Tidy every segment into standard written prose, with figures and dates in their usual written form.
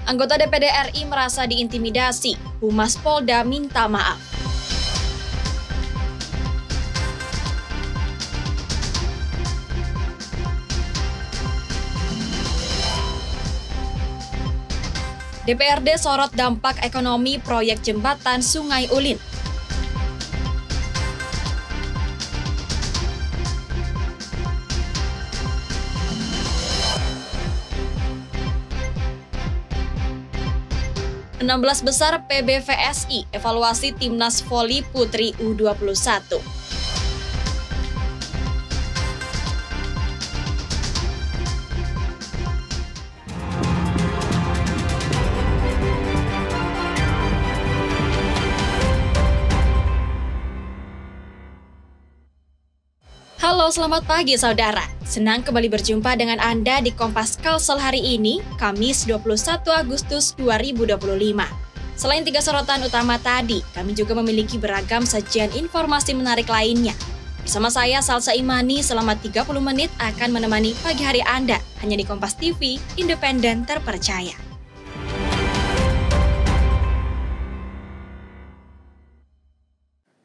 Anggota DPD RI merasa diintimidasi, Humas Polda minta maaf. DPRD sorot dampak ekonomi proyek jembatan Sungai Ulin. (16 besar PBVSI evaluasi Timnas Voli Putri U21). Halo, selamat pagi saudara. Senang kembali berjumpa dengan Anda di Kompas Kalsel hari ini, Kamis 21 Agustus 2025. Selain 3 sorotan utama tadi, kami juga memiliki beragam sajian informasi menarik lainnya. Bersama saya Salsa Imani, selama 30 menit akan menemani pagi hari Anda, hanya di Kompas TV, independen terpercaya.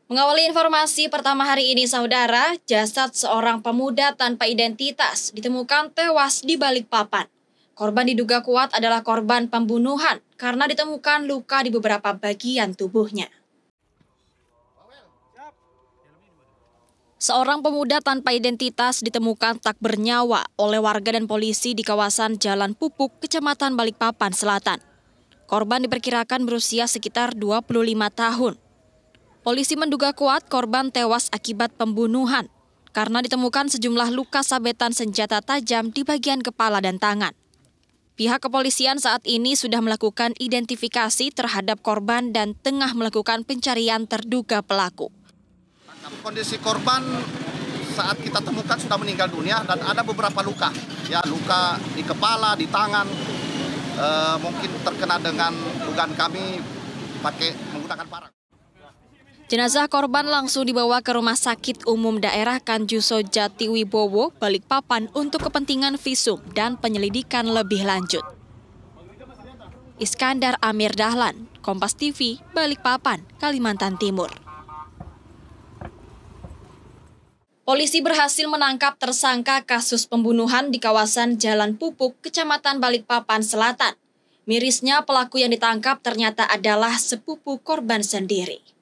Mengawali informasi pertama hari ini, saudara, jasad seorang pemuda tanpa identitas ditemukan tewas di Balikpapan. Korban diduga kuat adalah korban pembunuhan karena ditemukan luka di beberapa bagian tubuhnya. Seorang pemuda tanpa identitas ditemukan tak bernyawa oleh warga dan polisi di kawasan Jalan Pupuk, Kecamatan Balikpapan Selatan. Korban diperkirakan berusia sekitar 25 tahun. Polisi menduga kuat korban tewas akibat pembunuhan karena ditemukan sejumlah luka sabetan senjata tajam di bagian kepala dan tangan. Pihak kepolisian saat ini sudah melakukan identifikasi terhadap korban dan tengah melakukan pencarian terduga pelaku. Kondisi korban saat kita temukan sudah meninggal dunia dan ada beberapa luka. Ya, luka di kepala, di tangan, mungkin terkena dengan dugaan kami menggunakan parang. Jenazah korban langsung dibawa ke Rumah Sakit Umum Daerah Kanjuso Jatiwibowo, Balikpapan untuk kepentingan visum dan penyelidikan lebih lanjut. Iskandar Amir Dahlan, Kompas TV, Balikpapan, Kalimantan Timur. Polisi berhasil menangkap tersangka kasus pembunuhan di kawasan Jalan Pupuk, Kecamatan Balikpapan Selatan. Mirisnya pelaku yang ditangkap ternyata adalah sepupu korban sendiri.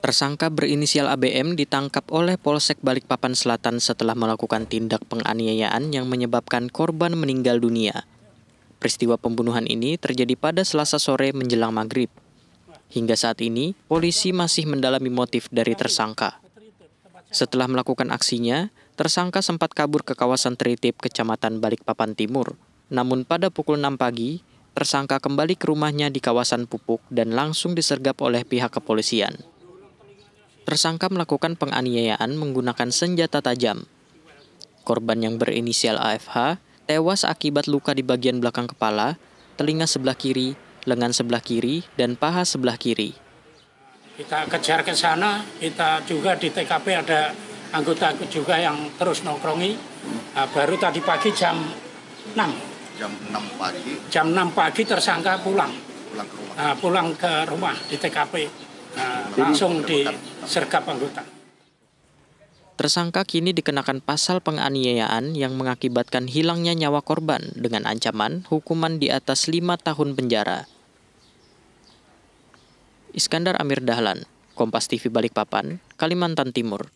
Tersangka berinisial ABM ditangkap oleh Polsek Balikpapan Selatan setelah melakukan tindak penganiayaan yang menyebabkan korban meninggal dunia. Peristiwa pembunuhan ini terjadi pada Selasa sore menjelang maghrib. Hingga saat ini, polisi masih mendalami motif dari tersangka. Setelah melakukan aksinya, tersangka sempat kabur ke kawasan Tritip, Kecamatan Balikpapan Timur. Namun pada pukul 6 pagi, tersangka kembali ke rumahnya di kawasan Pupuk dan langsung disergap oleh pihak kepolisian. Tersangka melakukan penganiayaan menggunakan senjata tajam. Korban yang berinisial AFH tewas akibat luka di bagian belakang kepala, telinga sebelah kiri, lengan sebelah kiri, dan paha sebelah kiri. Kita kejar ke sana, kita juga di TKP ada anggota juga yang terus nongkrongi. Nah, baru tadi pagi jam 6. Jam 6 pagi tersangka pulang ke rumah di TKP. Langsung disergap anggota. Tersangka kini dikenakan pasal penganiayaan yang mengakibatkan hilangnya nyawa korban dengan ancaman hukuman di atas 5 tahun penjara. Iskandar Amir Dahlan, Kompas TV Balikpapan, Kalimantan Timur.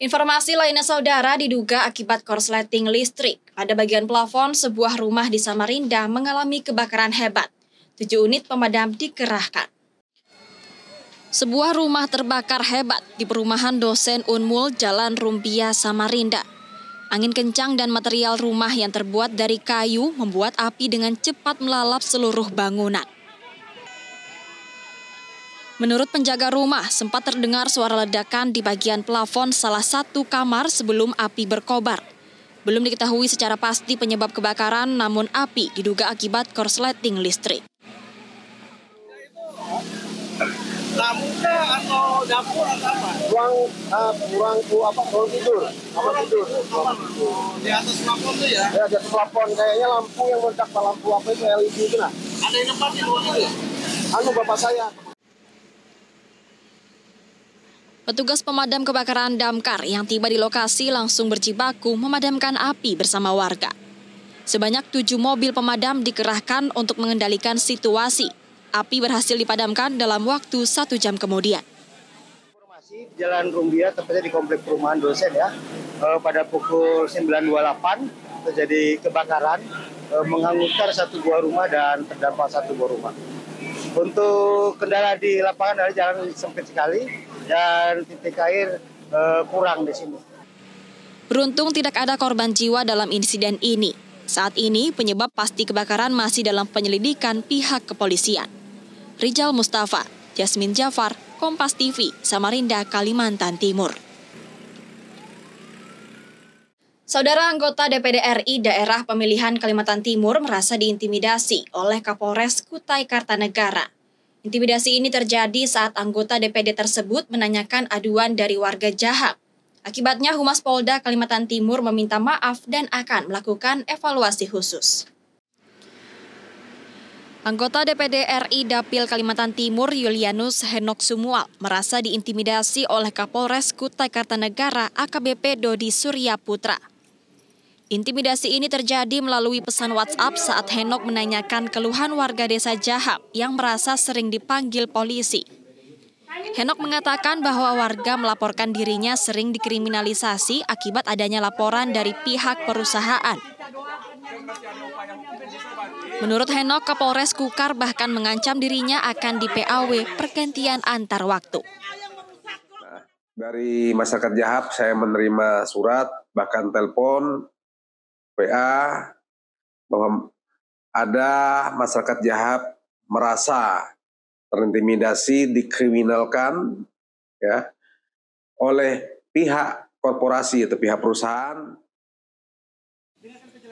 Informasi lainnya, saudara, diduga akibat korsleting listrik. Pada bagian plafon sebuah rumah di Samarinda mengalami kebakaran hebat. 7 unit pemadam dikerahkan. Sebuah rumah terbakar hebat di perumahan dosen Unmul, Jalan Rumbia, Samarinda. Angin kencang dan material rumah yang terbuat dari kayu membuat api dengan cepat melalap seluruh bangunan. Menurut penjaga rumah, sempat terdengar suara ledakan di bagian plafon salah satu kamar sebelum api berkobar. Belum diketahui secara pasti penyebab kebakaran, namun api diduga akibat korsleting listrik. Lampunya atau dapur atau apa? Ruang tidur. Kamar tidur. Di atas plafon tuh ya? Ya, di atas plafon. Kayaknya lampu yang meledak, lampu apa itu LED itu nah. Ada yang nempatin luar itu ya? Bapak saya. Petugas pemadam kebakaran damkar yang tiba di lokasi langsung berjibaku memadamkan api bersama warga. Sebanyak 7 mobil pemadam dikerahkan untuk mengendalikan situasi. Api berhasil dipadamkan dalam waktu 1 jam kemudian. Informasi Jalan Rumbia, tepatnya di komplek perumahan dosen ya. Pada pukul 9.28 terjadi kebakaran, menghanguskan 1 buah rumah dan terdampak 1 buah rumah. Untuk kendala di lapangan dari jalan sempit sekali dan titik air kurang di sini. Beruntung tidak ada korban jiwa dalam insiden ini. Saat ini penyebab pasti kebakaran masih dalam penyelidikan pihak kepolisian. Rijal Mustafa, Jasmine Jafar, Kompas TV, Samarinda, Kalimantan Timur. Saudara anggota DPD RI Daerah Pemilihan Kalimantan Timur merasa diintimidasi oleh Kapolres Kutai Kartanegara. Intimidasi ini terjadi saat anggota DPD tersebut menanyakan aduan dari warga Jahap. Akibatnya Humas Polda Kalimantan Timur meminta maaf dan akan melakukan evaluasi khusus. Anggota DPD RI Dapil Kalimantan Timur Yulianus Henok Sumual merasa diintimidasi oleh Kapolres Kutai Kartanegara AKBP Dodi Surya Putra. Intimidasi ini terjadi melalui pesan WhatsApp saat Henok menanyakan keluhan warga desa Jahap yang merasa sering dipanggil polisi. Henok mengatakan bahwa warga melaporkan dirinya sering dikriminalisasi akibat adanya laporan dari pihak perusahaan. Menurut Henok, Kapolres Kukar bahkan mengancam dirinya akan di-PAW pergantian antar waktu. Dari masyarakat Jahap saya menerima surat, bahkan telepon, WA, bahwa ada masyarakat Jahap merasa terintimidasi, dikriminalkan ya oleh pihak korporasi atau pihak perusahaan.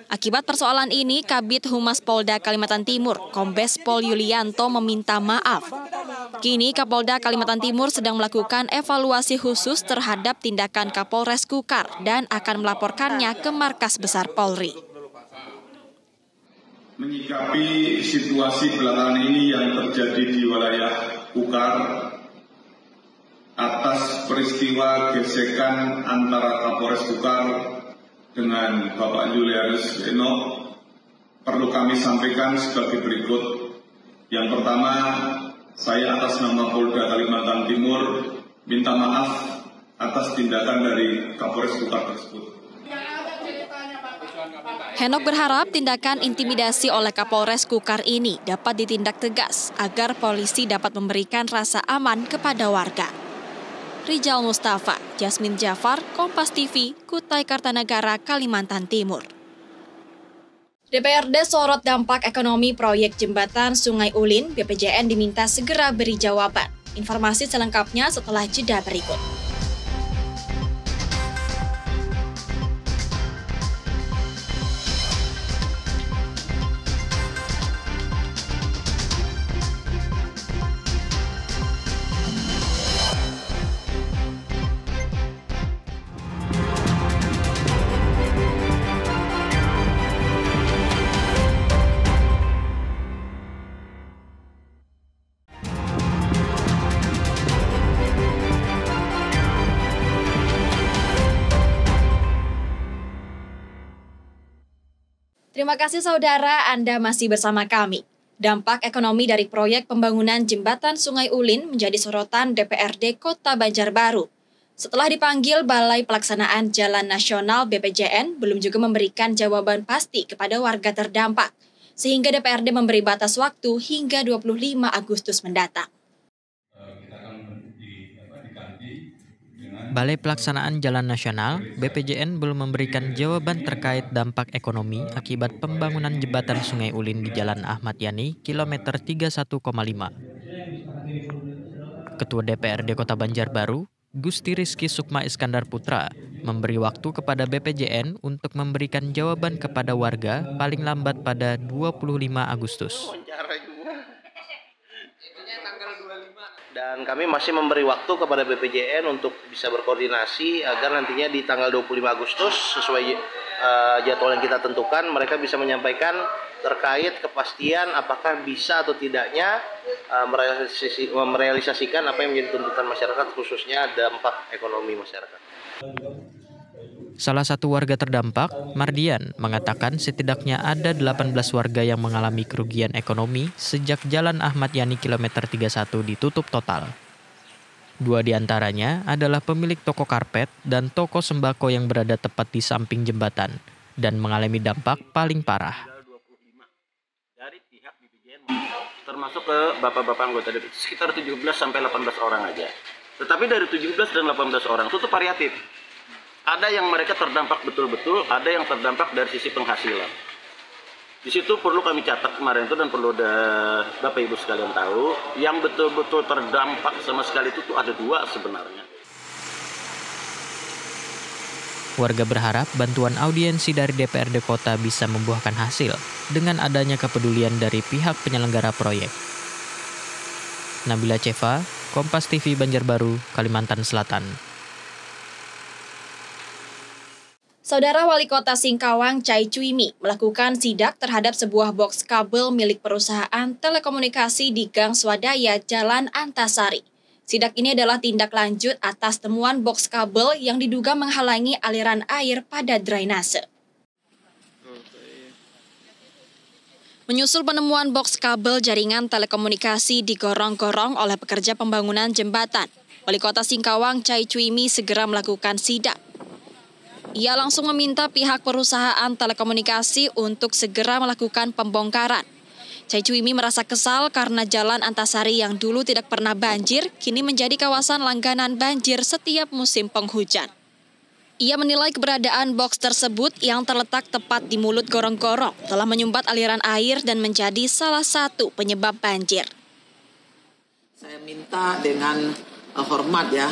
Akibat persoalan ini, Kabid Humas Polda Kalimantan Timur, Kombes Pol Yulianto meminta maaf. Kini Kapolda Kalimantan Timur sedang melakukan evaluasi khusus terhadap tindakan Kapolres Kukar dan akan melaporkannya ke Markas Besar Polri. Menyikapi situasi belakangan ini yang terjadi di wilayah Kukar atas peristiwa gesekan antara Kapolres Kukar dengan Bapak Yulianus Henok, perlu kami sampaikan sebagai berikut. Yang pertama, saya atas nama Polda Kalimantan Timur minta maaf atas tindakan dari Kapolres Kukar tersebut. Henok berharap tindakan intimidasi oleh Kapolres Kukar ini dapat ditindak tegas agar polisi dapat memberikan rasa aman kepada warga. Rijal Mustafa, Jasmine Jafar, Kompas TV, Kutai Kartanegara, Kalimantan Timur. DPRD sorot dampak ekonomi proyek jembatan Sungai Ulin, BPJN diminta segera beri jawaban. Informasi selengkapnya setelah jeda berikut. Terima kasih saudara, Anda masih bersama kami. Dampak ekonomi dari proyek pembangunan jembatan Sungai Ulin menjadi sorotan DPRD Kota Banjarbaru. Setelah dipanggil Balai Pelaksanaan Jalan Nasional BPJN, belum juga memberikan jawaban pasti kepada warga terdampak, sehingga DPRD memberi batas waktu hingga 25 Agustus mendatang. Balai Pelaksanaan Jalan Nasional, BPJN belum memberikan jawaban terkait dampak ekonomi akibat pembangunan jembatan Sungai Ulin di Jalan Ahmad Yani, kilometer 31,5. Ketua DPRD Kota Banjarbaru, Gusti Rizky Sukma Iskandar Putra, memberi waktu kepada BPJN untuk memberikan jawaban kepada warga paling lambat pada 25 Agustus. Dan kami masih memberi waktu kepada BPJN untuk bisa berkoordinasi agar nantinya di tanggal 25 Agustus sesuai jadwal yang kita tentukan mereka bisa menyampaikan terkait kepastian apakah bisa atau tidaknya merealisasikan apa yang menjadi tuntutan masyarakat, khususnya dampak ekonomi masyarakat. Salah satu warga terdampak, Mardian, mengatakan setidaknya ada 18 warga yang mengalami kerugian ekonomi sejak Jalan Ahmad Yani kilometer 31 ditutup total. 2 diantaranya adalah pemilik toko karpet dan toko sembako yang berada tepat di samping jembatan dan mengalami dampak paling parah. Dari pihak BPJN termasuk ke bapak-bapak anggota DPR sekitar 17 sampai 18 orang aja. Tetapi dari 17 dan 18 orang itu variatif. Ada yang mereka terdampak betul-betul, ada yang terdampak dari sisi penghasilan. Di situ perlu kami catat kemarin itu dan perlu Bapak Ibu sekalian tahu, yang betul-betul terdampak sama sekali itu ada 2 sebenarnya. Warga berharap bantuan audiensi dari DPRD Kota bisa membuahkan hasil dengan adanya kepedulian dari pihak penyelenggara proyek. Nabila Ceva, Kompas TV Banjarbaru, Kalimantan Selatan. Saudara Wali Kota Singkawang, Chai Chuimi, melakukan sidak terhadap sebuah box kabel milik perusahaan telekomunikasi di Gang Swadaya, Jalan Antasari. Sidak ini adalah tindak lanjut atas temuan box kabel yang diduga menghalangi aliran air pada drainase. Menyusul penemuan box kabel jaringan telekomunikasi digorong-gorong oleh pekerja pembangunan jembatan, Wali Kota Singkawang, Chai Chuimi, segera melakukan sidak. Ia langsung meminta pihak perusahaan telekomunikasi untuk segera melakukan pembongkaran. Chai Chuimi merasa kesal karena Jalan Antasari yang dulu tidak pernah banjir, kini menjadi kawasan langganan banjir setiap musim penghujan. Ia menilai keberadaan box tersebut yang terletak tepat di mulut gorong-gorong telah menyumbat aliran air dan menjadi salah satu penyebab banjir. Saya minta dengan hormat ya,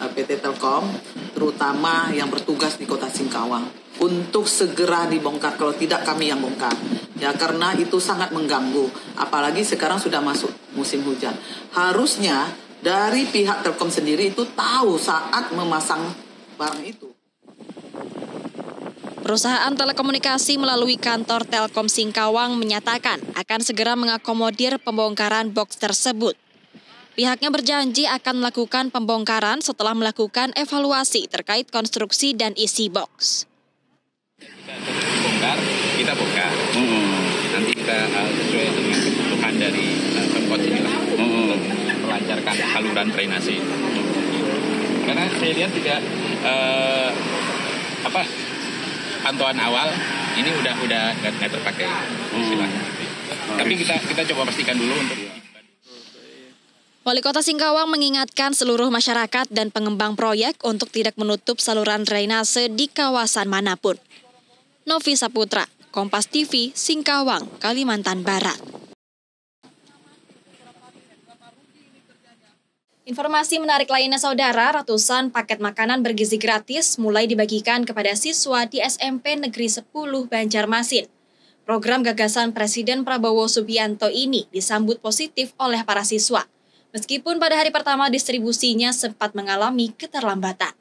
PT Telkom, terutama yang bertugas di Kota Singkawang, untuk segera dibongkar, kalau tidak kami yang bongkar. Ya, karena itu sangat mengganggu, apalagi sekarang sudah masuk musim hujan. Harusnya dari pihak Telkom sendiri itu tahu saat memasang barang itu. Perusahaan telekomunikasi melalui kantor Telkom Singkawang menyatakan akan segera mengakomodir pembongkaran box tersebut. Pihaknya berjanji akan melakukan pembongkaran setelah melakukan evaluasi terkait konstruksi dan isi box. Kita bongkar. Nanti kita sesuai dengan kebutuhan dari Pemkot inilah untuk melancarkan saluran drainase. Karena saya lihat juga pantauan awal ini udah nggak terpakai istilahnya. Tapi kita coba pastikan dulu untuk. Wali Kota Singkawang mengingatkan seluruh masyarakat dan pengembang proyek untuk tidak menutup saluran drainase di kawasan manapun. Novi Saputra, Kompas TV, Singkawang, Kalimantan Barat. Informasi menarik lainnya saudara, ratusan paket makanan bergizi gratis mulai dibagikan kepada siswa di SMP Negeri 10 Banjarmasin. Program gagasan Presiden Prabowo Subianto ini disambut positif oleh para siswa. Meskipun pada hari pertama distribusinya sempat mengalami keterlambatan.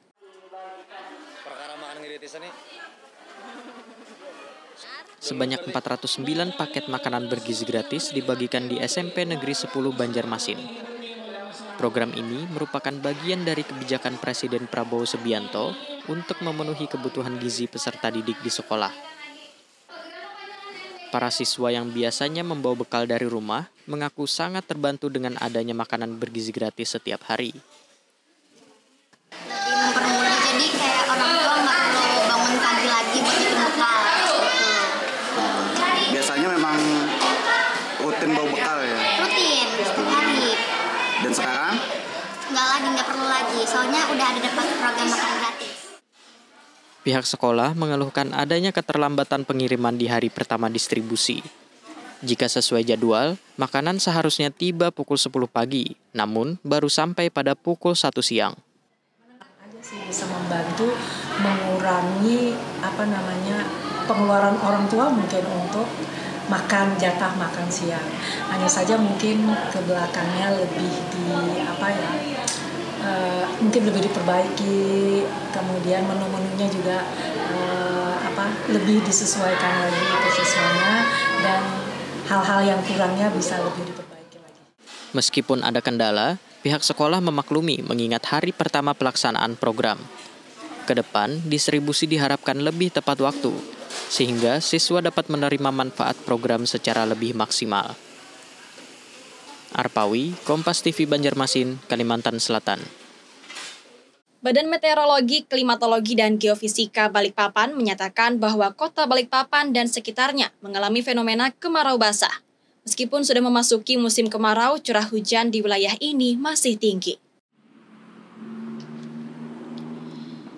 Sebanyak 409 paket makanan bergizi gratis dibagikan di SMP Negeri 10 Banjarmasin. Program ini merupakan bagian dari kebijakan Presiden Prabowo Subianto untuk memenuhi kebutuhan gizi peserta didik di sekolah. Para siswa yang biasanya membawa bekal dari rumah mengaku sangat terbantu dengan adanya makanan bergizi gratis setiap hari. Lebih mempermudah, jadi kayak orang tua nggak perlu bangun pagi lagi buat bikin bekal. Biasanya memang rutin bawa bekal ya? Rutin, setiap hari. Dan sekarang? Nggak perlu lagi, soalnya udah ada dapat program makan gratis. Pihak sekolah mengeluhkan adanya keterlambatan pengiriman di hari pertama distribusi. Jika sesuai jadwal, makanan seharusnya tiba pukul 10 pagi, namun baru sampai pada pukul 1 siang. Bisa membantu mengurangi pengeluaran orang tua mungkin untuk makan jatah makan siang. Hanya saja mungkin ke belakangnya lebih mungkin lebih diperbaiki, kemudian menu-menunya juga lebih disesuaikan lagi ke siswanya, dan hal-hal yang kurangnya bisa lebih diperbaiki lagi. Meskipun ada kendala, pihak sekolah memaklumi mengingat hari pertama pelaksanaan program. Kedepan, distribusi diharapkan lebih tepat waktu, sehingga siswa dapat menerima manfaat program secara lebih maksimal. Arpawi, Kompas TV Banjarmasin, Kalimantan Selatan. Badan Meteorologi, Klimatologi, dan Geofisika Balikpapan menyatakan bahwa kota Balikpapan dan sekitarnya mengalami fenomena kemarau basah. Meskipun sudah memasuki musim kemarau, curah hujan di wilayah ini masih tinggi.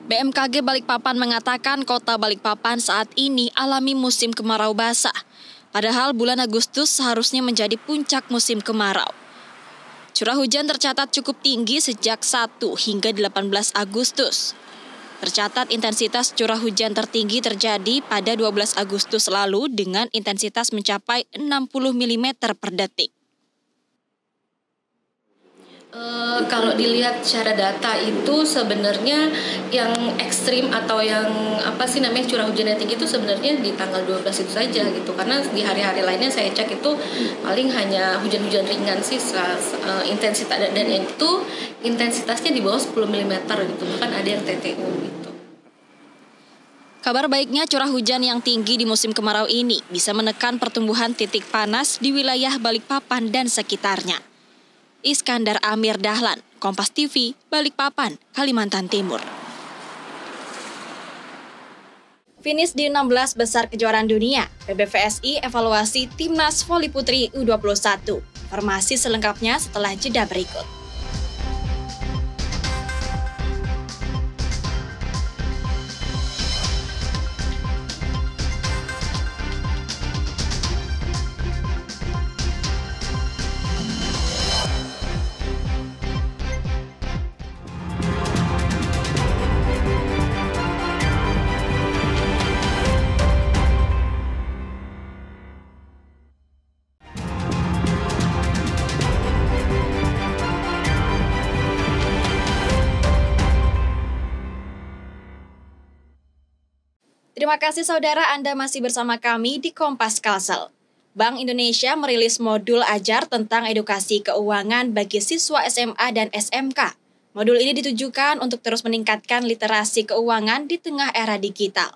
BMKG Balikpapan mengatakan kota Balikpapan saat ini alami musim kemarau basah. Padahal bulan Agustus seharusnya menjadi puncak musim kemarau. Curah hujan tercatat cukup tinggi sejak 1 hingga 18 Agustus. Tercatat intensitas curah hujan tertinggi terjadi pada 12 Agustus lalu dengan intensitas mencapai 60 mm per detik. Kalau dilihat secara data itu sebenarnya yang ekstrim atau yang curah hujan yang tinggi itu sebenarnya di tanggal 12 itu saja gitu, karena di hari-hari lainnya saya cek itu paling hanya hujan-hujan ringan sih intensitas, dan itu intensitasnya di bawah 10 mm gitu, bahkan ada yang TTU gitu. Kabar baiknya curah hujan yang tinggi di musim kemarau ini bisa menekan pertumbuhan titik panas di wilayah Balikpapan dan sekitarnya. Iskandar Amir Dahlan, Kompas TV, Balikpapan, Kalimantan Timur. Finish di 16 besar kejuaraan dunia, PBVSI evaluasi Timnas Voli Putri U21. Informasi selengkapnya setelah jeda berikut. Terima kasih saudara, Anda masih bersama kami di Kompas Kalsel. Bank Indonesia merilis modul ajar tentang edukasi keuangan bagi siswa SMA dan SMK. Modul ini ditujukan untuk terus meningkatkan literasi keuangan di tengah era digital.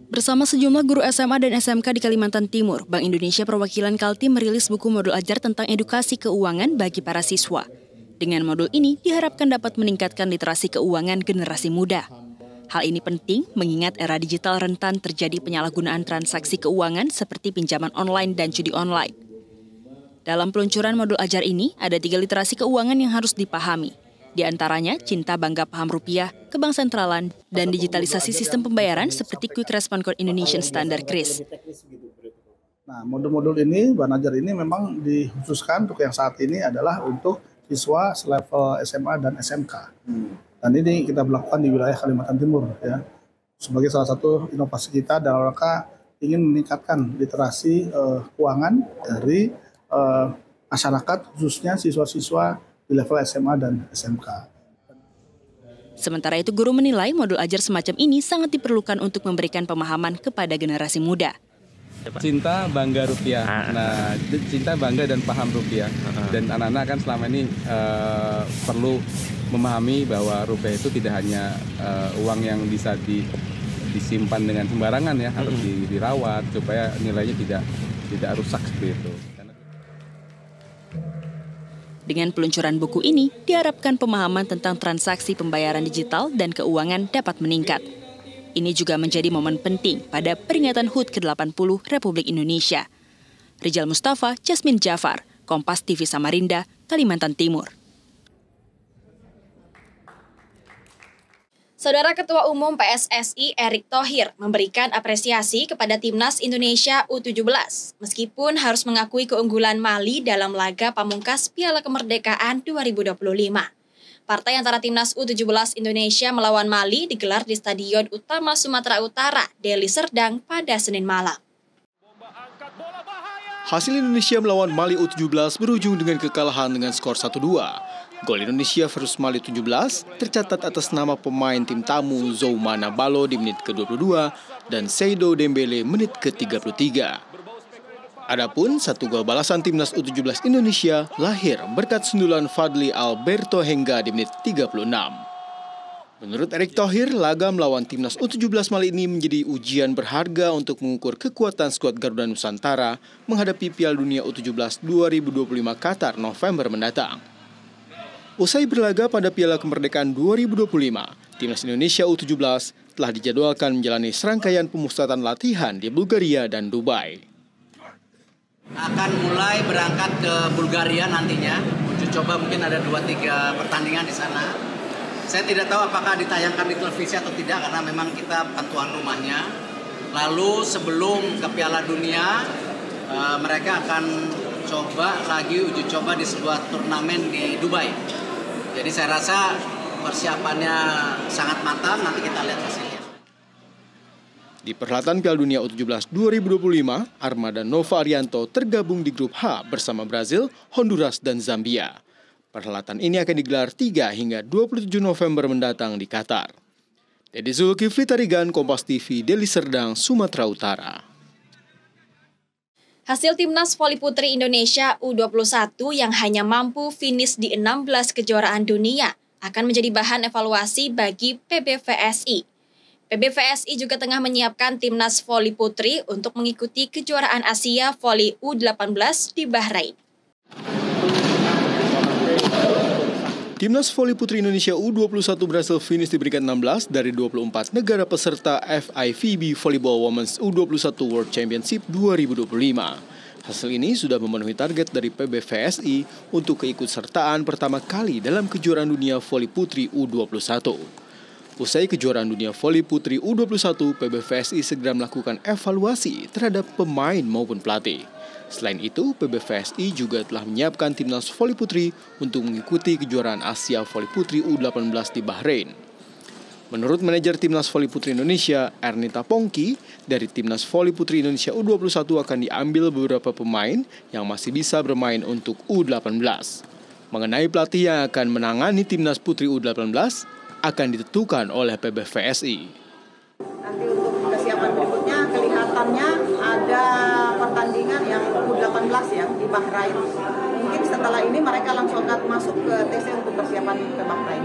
Bersama sejumlah guru SMA dan SMK di Kalimantan Timur, Bank Indonesia Perwakilan Kaltim merilis buku modul ajar tentang edukasi keuangan bagi para siswa. Dengan modul ini diharapkan dapat meningkatkan literasi keuangan generasi muda. Hal ini penting mengingat era digital rentan terjadi penyalahgunaan transaksi keuangan seperti pinjaman online dan judi online. Dalam peluncuran modul ajar ini, ada 3 literasi keuangan yang harus dipahami. Di antaranya, cinta bangga paham rupiah, kebanksentralan, dan digitalisasi sistem pembayaran seperti Quick Response Code Indonesian Standard KRIS. Nah, modul-modul ini, bahan ajar ini memang dikhususkan untuk yang saat ini adalah untuk siswa selevel SMA dan SMK. Dan ini kita lakukan di wilayah Kalimantan Timur ya, sebagai salah satu inovasi kita dalam rangka ingin meningkatkan literasi keuangan dari masyarakat, khususnya siswa-siswa di level SMA dan SMK. Sementara itu, guru menilai modul ajar semacam ini sangat diperlukan untuk memberikan pemahaman kepada generasi muda. Cinta, bangga, rupiah. Nah, cinta, bangga, dan paham rupiah. Dan anak-anak kan selama ini perlu memahami bahwa rupiah itu tidak hanya uang yang bisa disimpan dengan sembarangan ya, harus dirawat supaya nilainya tidak rusak seperti itu. Dengan peluncuran buku ini, diharapkan pemahaman tentang transaksi pembayaran digital dan keuangan dapat meningkat. Ini juga menjadi momen penting pada peringatan HUT ke-80 Republik Indonesia. Rijal Mustafa, Jasmine Jafar, Kompas TV Samarinda, Kalimantan Timur. Saudara Ketua Umum PSSI Erick Thohir memberikan apresiasi kepada Timnas Indonesia U17 meskipun harus mengakui keunggulan Mali dalam laga pamungkas Piala Kemerdekaan 2025. Partai antara Timnas U17 Indonesia melawan Mali digelar di Stadion Utama Sumatera Utara, Deli Serdang pada Senin malam. Hasil Indonesia melawan Mali U17 berujung dengan kekalahan dengan skor 1-2. Gol Indonesia versus Mali U17 tercatat atas nama pemain tim tamu Zoumana Balo di menit ke-22 dan Seydou Dembele menit ke-33. Adapun satu gol balasan timnas U17 Indonesia lahir berkat sundulan Fadli Alberto Hengga di menit 36. Menurut Erick Thohir, laga melawan timnas U17 Mali ini menjadi ujian berharga untuk mengukur kekuatan skuad Garuda Nusantara menghadapi Piala Dunia U17 2025 Qatar November mendatang. Usai berlaga pada Piala Kemerdekaan 2025, timnas Indonesia U17 telah dijadwalkan menjalani serangkaian pemusatan latihan di Bulgaria dan Dubai. Akan mulai berangkat ke Bulgaria nantinya, uji coba mungkin ada 2-3 pertandingan di sana. Saya tidak tahu apakah ditayangkan di televisi atau tidak karena memang kita bukan tuan rumahnya. Lalu sebelum ke Piala Dunia, mereka akan coba lagi uji coba di sebuah turnamen di Dubai. Jadi saya rasa persiapannya sangat matang, nanti kita lihat hasilnya. Di perhelatan Piala Dunia U17 2025, Armada Nova Arianto tergabung di grup H bersama Brazil, Honduras, dan Zambia. Perhelatan ini akan digelar 3 hingga 27 November mendatang di Qatar. Dede Zulkifli Tarigan, Kompas TV, Deli Serdang, Sumatera Utara. Hasil timnas voli putri Indonesia U21 yang hanya mampu finish di 16 kejuaraan dunia akan menjadi bahan evaluasi bagi PBVSI. PBVSI juga tengah menyiapkan timnas voli putri untuk mengikuti kejuaraan Asia voli U18 di Bahrain. Timnas voli putri Indonesia U21 berhasil finish di peringkat 16 dari 24 negara peserta FIVB Volleyball Women's U21 World Championship 2025. Hasil ini sudah memenuhi target dari PBVSI untuk keikutsertaan pertama kali dalam kejuaraan dunia voli putri U21. Usai kejuaraan dunia voli putri U21, PBVSI segera melakukan evaluasi terhadap pemain maupun pelatih. Selain itu, PBVSI juga telah menyiapkan timnas voli putri untuk mengikuti kejuaraan Asia voli putri U18 di Bahrain. Menurut manajer timnas voli putri Indonesia, Ernita Pongki, dari timnas voli putri Indonesia U21 akan diambil beberapa pemain yang masih bisa bermain untuk U18. Mengenai pelatih yang akan menangani timnas putri U18 akan ditentukan oleh PBVSI. Nanti untuk kesiapan berikutnya kelihatannya ada pertandingan yang U18 ya di Bahrain. Mungkin setelah ini mereka langsung akan masuk ke TC untuk persiapan ke Bahrain.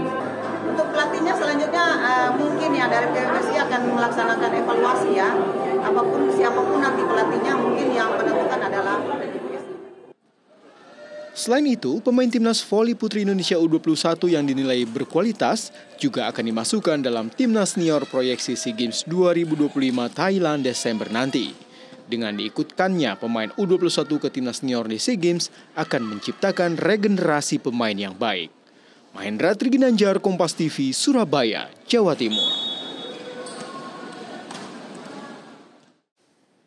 Untuk pelatihnya selanjutnya mungkin ya dari PBVSI akan melaksanakan evaluasi ya. Siapapun nanti pelatihnya mungkin yang menentukan adalah PBVSI. Selain itu, pemain timnas voli putri Indonesia U21 yang dinilai berkualitas juga akan dimasukkan dalam timnas senior proyeksi SEA Games 2025 Thailand Desember nanti. Dengan diikutkannya pemain U21 ke timnas senior di SEA Games akan menciptakan regenerasi pemain yang baik. Mahendra Triginanjar, Kompas TV, Surabaya, Jawa Timur.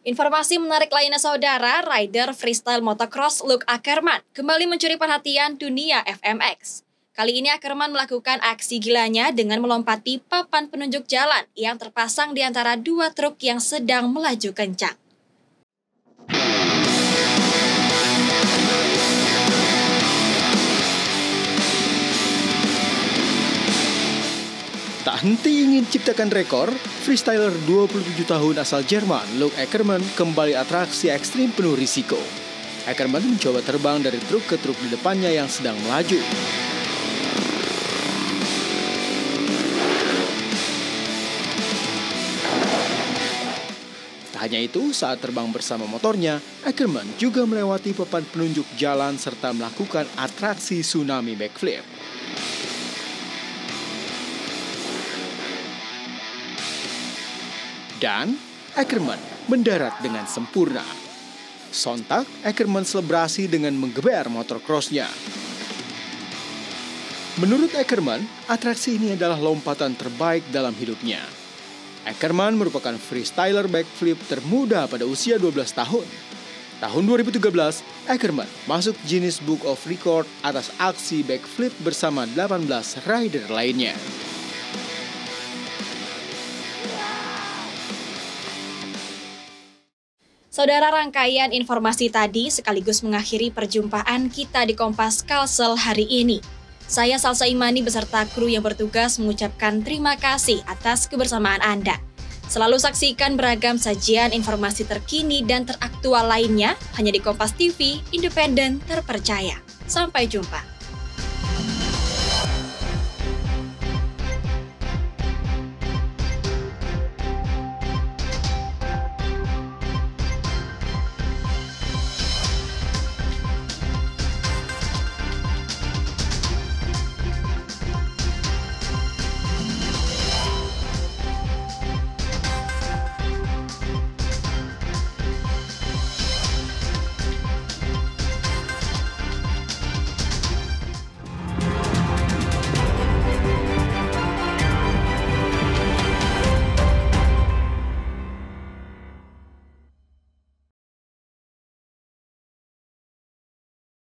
Informasi menarik lainnya saudara, rider freestyle motocross Luke Ackerman kembali mencuri perhatian dunia FMX. Kali ini Ackerman melakukan aksi gilanya dengan melompati papan penunjuk jalan yang terpasang di antara dua truk yang sedang melaju kencang. Tak henti ingin ciptakan rekor, freestyler 27 tahun asal Jerman, Luke Ackerman, kembali atraksi ekstrim penuh risiko. Ackerman mencoba terbang dari truk ke truk di depannya yang sedang melaju. Tak hanya itu, saat terbang bersama motornya, Ackerman juga melewati papan penunjuk jalan serta melakukan atraksi tsunami backflip. Dan Ackerman mendarat dengan sempurna. Sontak, Ackerman selebrasi dengan menggeber motor crossnya. Menurut Ackerman, atraksi ini adalah lompatan terbaik dalam hidupnya. Ackerman merupakan freestyler backflip termuda pada usia 12 tahun. Tahun 2013, Ackerman masuk Guinness Book of Record atas aksi backflip bersama 18 rider lainnya. Saudara, rangkaian informasi tadi sekaligus mengakhiri perjumpaan kita di Kompas Kalsel hari ini. Saya Salsa Imani beserta kru yang bertugas mengucapkan terima kasih atas kebersamaan Anda. Selalu saksikan beragam sajian informasi terkini dan teraktual lainnya hanya di Kompas TV, independen, terpercaya. Sampai jumpa.